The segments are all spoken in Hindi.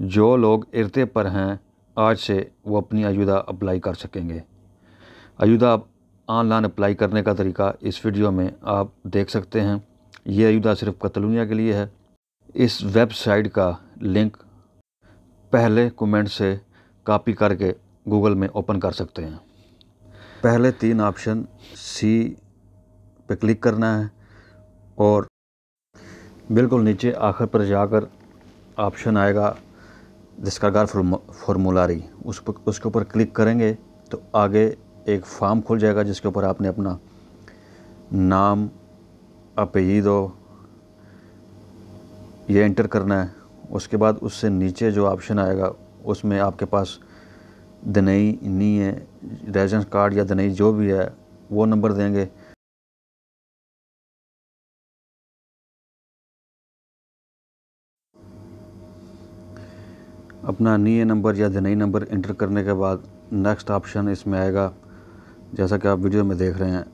जो लोग इरते पर हैं आज से वो अपनी अयूदा अप्लाई कर सकेंगे। अयूदा ऑनलाइन अप्लाई करने का तरीका इस वीडियो में आप देख सकते हैं। ये अयूदा सिर्फ कतलूनिया के लिए है। इस वेबसाइट का लिंक पहले कमेंट से कॉपी करके गूगल में ओपन कर सकते हैं। पहले 3 ऑप्शन सी पे क्लिक करना है और बिल्कुल नीचे आखिर पर जाकर ऑप्शन आएगा डिस्कार्ड फॉर्मूलारी, उसके ऊपर क्लिक करेंगे तो आगे एक फॉर्म खुल जाएगा जिसके ऊपर आपने अपना नाम, अपीदो ये एंटर करना है। उसके बाद उससे नीचे जो ऑप्शन आएगा उसमें आपके पास दनई नहीं है, रेजिडेंस कार्ड या दनई जो भी है वो नंबर देंगे। अपना नीए नंबर या दनई नंबर एंटर करने के बाद नेक्स्ट ऑप्शन इसमें आएगा जैसा कि आप वीडियो में देख रहे हैं।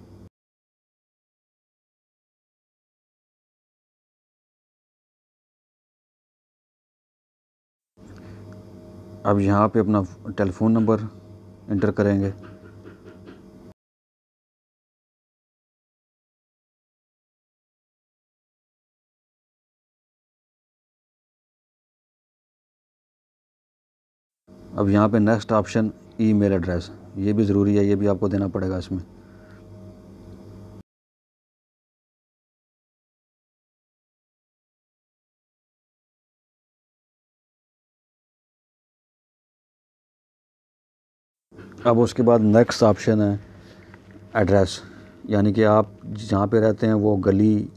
अब यहाँ पे अपना टेलीफोन नंबर एंटर करेंगे। अब यहाँ पे नेक्स्ट ऑप्शन ईमेल एड्रेस, ये भी ज़रूरी है, ये भी आपको देना पड़ेगा इसमें। अब उसके बाद नेक्स्ट ऑप्शन है एड्रेस, यानी कि आप जहाँ पे रहते हैं वो गली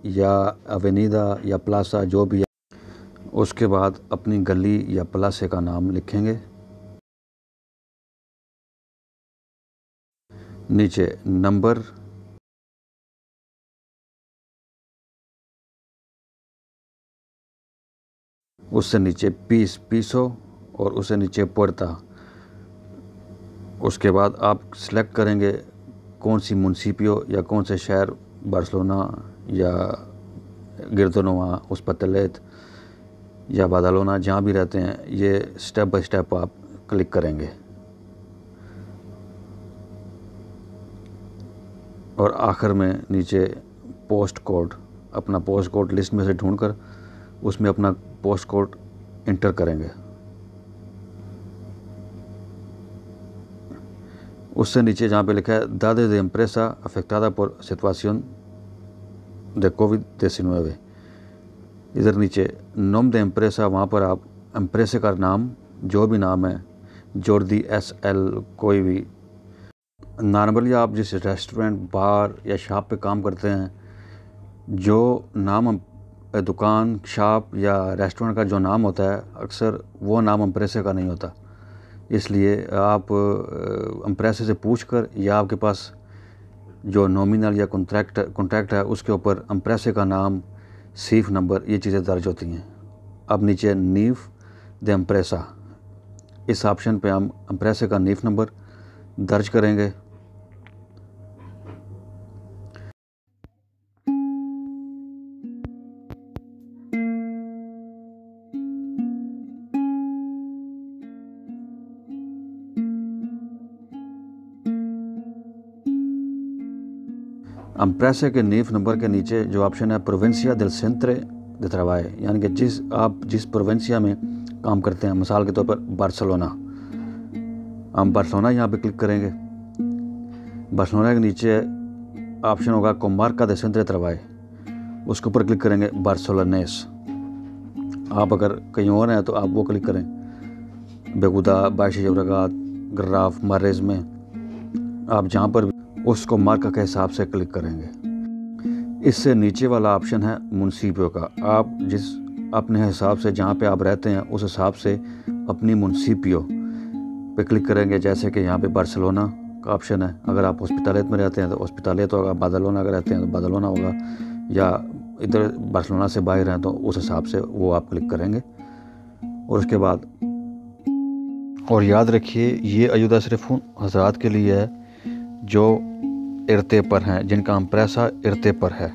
या अवेनिदा या प्लासा जो भी है, उसके बाद अपनी गली या प्लासे का नाम लिखेंगे। नीचे नंबर, उससे नीचे पीसो और उससे नीचे पुerta। उसके बाद आप सिलेक्ट करेंगे कौन सी मुनसिपियो या कौन से शहर, बार्सिलोना या गिरदोनोवा, उस्पतलेत या बादालोना, जहाँ भी रहते हैं ये स्टेप बाय स्टेप आप क्लिक करेंगे। और आखिर में नीचे पोस्ट कोड, अपना पोस्ट कोड लिस्ट में से ढूंढकर उसमें अपना पोस्ट कोड इंटर करेंगे। उससे नीचे जहाँ पे लिखा है दादे de empresa afectada por situación de COVID-19, इधर नीचे नोम de empresa, वहाँ पर आप एम्प्रेसे का नाम जो भी नाम है, जॉर्दी SL कोई भी। नॉर्मली आप जिस रेस्टोरेंट, बार या शॉप पे काम करते हैं, जो नाम दुकान, शॉप या रेस्टोरेंट का जो नाम होता है अक्सर वो नाम एम्प्रेसे का नहीं होता। इसलिए आप एम्प्रेसे से पूछकर या आपके पास जो नॉमिनल या कॉन्ट्रैक्ट है उसके ऊपर एम्प्रेसे का नाम, सीफ नंबर, ये चीज़ें दर्ज होती हैं। अब नीचे नीफ द एम्प्रेसा, इस ऑप्शन पे हम एम्प्रेसे का नीफ नंबर दर्ज करेंगे। एम्प्रेसे के नीफ नंबर के नीचे जो ऑप्शन है प्रोविंसिया del centre de trabajo, यानी कि जिस प्रोविंसिया में काम करते हैं, मिसाल के तौर पर बार्सिलोना, हम बार्सिलोना यहाँ पे क्लिक करेंगे। बार्सिलोना के नीचे ऑप्शन होगा कोमार्का de centre de trabajo, उसके ऊपर क्लिक करेंगे बार्सिलोनेस। आप अगर कहीं और हैं तो आप वो क्लिक करें, बेगुदा, बाइश जोब्रेगात, गर्राफ, मारेज़ में आप जहाँ पर उसको मार्का के हिसाब से क्लिक करेंगे। इससे नीचे वाला ऑप्शन है मुनसिपियो का, आप जिस अपने हिसाब से जहाँ पे आप रहते हैं उस हिसाब से अपनी मुनसिपियो पे क्लिक करेंगे। जैसे कि यहाँ पे बार्सिलोना का ऑप्शन है, अगर आप हॉस्पिटलेट में रहते हैं तो हॉस्पिटलेट होगा, बादालोना अगर रहते हैं तो बादालोना होगा, या इधर बार्सिलोना से बाहर हैं तो उस हिसाब से वो आप क्लिक करेंगे। और उसके बाद और याद रखिए ये अयूदा सिर्फ उन हज़रात के लिए है जो इरते पर हैं, जिनका एम्प्रेसा इरते पर है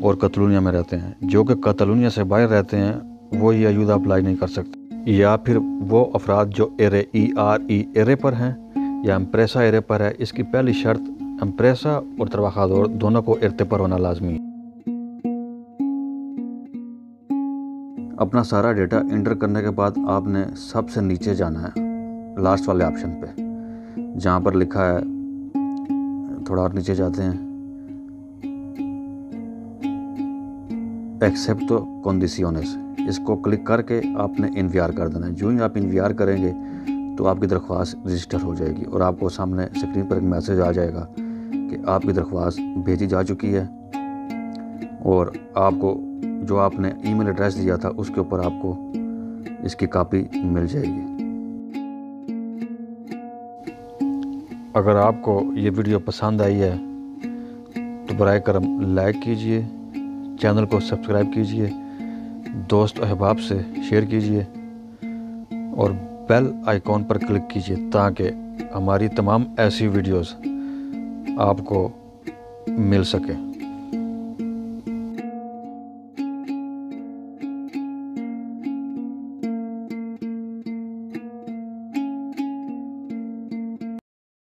और कतलूनिया में रहते हैं। जो कि कतलूनिया से बाहर रहते हैं वो ये अयूदा अप्लाई नहीं कर सकते। या फिर वो अफराद जो एरे एरे पर हैं या एम्प्रेसा एरे पर है, इसकी पहली शर्त एम्प्रेसा और ट्रबाजादोर दोनों को एरते पर होना लाजमी है। अपना सारा डेटा इंटर करने के बाद आपने सबसे नीचे जाना है, लास्ट वाले ऑप्शन पे, जहाँ पर लिखा है, थोड़ा और नीचे जाते हैं, एक्सेप्टो कंडीशंस, इसको क्लिक करके आपने इन्वियार कर देना है। जो ही आप इन्वियार करेंगे तो आपकी दरख्वास्त रजिस्टर हो जाएगी और आपको सामने स्क्रीन पर एक मैसेज आ जाएगा कि आपकी दरख्वास्त भेजी जा चुकी है और आपको जो आपने ईमेल एड्रेस दिया था उसके ऊपर आपको इसकी कॉपी मिल जाएगी। अगर आपको ये वीडियो पसंद आई है तो बराए करम लाइक कीजिए, चैनल को सब्सक्राइब कीजिए, दोस्त अहबाब से शेयर कीजिए और बेल आइकॉन पर क्लिक कीजिए ताकि हमारी तमाम ऐसी वीडियोस आपको मिल सके।